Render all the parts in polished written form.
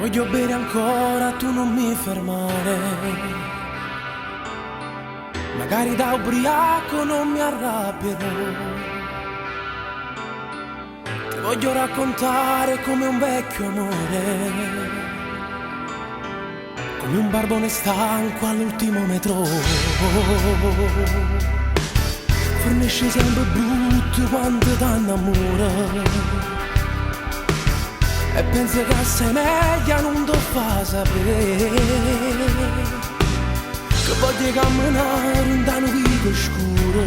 Voglio bere ancora, tu non mi fermare. Magari da ubriaco non mi arrabbierò. Ti voglio raccontare come un vecchio amore, come un barbone stanco all'ultimo metro. Fornisce sempre brutto quando t'annamora. E pensi che sei meglio non ti fa sapere che voglio camminare in un vico scuro,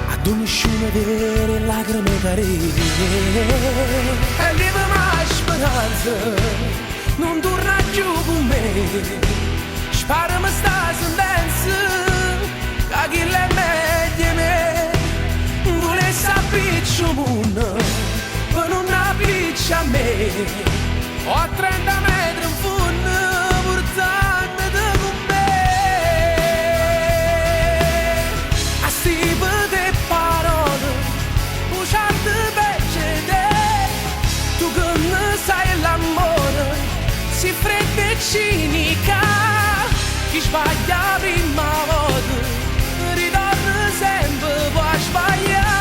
ad ogni sciume vere lacrime carine. E lì ma speranza non torna più con me. Spara mi sta sentenza che chi l'è meglio me vuole sapere il mondo per non appiccia a me. Ho a 30 metri in fondo portandoti con me. A sti poche parole usate per te. Tu che ne sai l'amore si fredda e cinica. Chi sbaglia prima volta ritorna sempre poi sbagliare.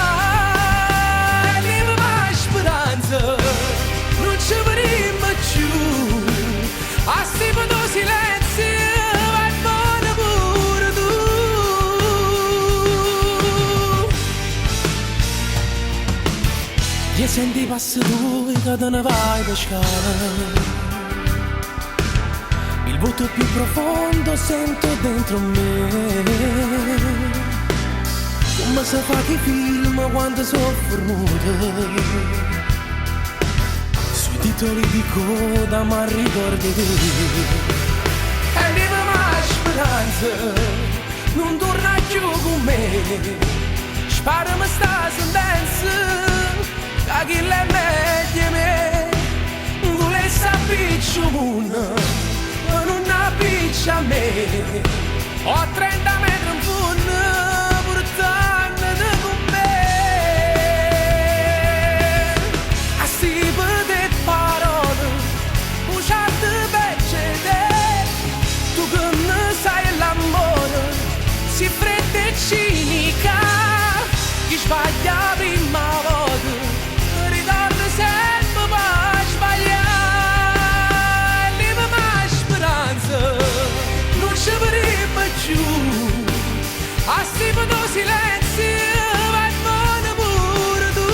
Non ci vedremo più, a sti tuo silenzio vai buono pure tu. Io senti i passi tuoi che te ne vai per scala. Il vuoto più profondo sento dentro me, come se fa che film quando sono fermato. Titoli di coda ma ricordi te. E viva ma speranza non torna più con me. Spara mi sta sentenza che chi l'è meglio me vuole sapere il mondo ma non appiccia a me. Ho a 30 metri in fondo portandoti con me. Si fredda e cinica, chi sbaglia prima volta ritorna sempre per sbagliare. Leva mai speranza, non ci vedremo più, a sti tuo silenzio vai buono pure tu.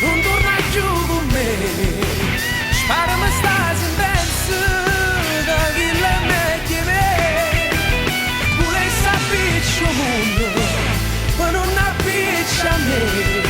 Non torna più con me. Spara mi sta sentenza da chi l'è meglio me. Vuole sapere il mondo ma non appiccia a me.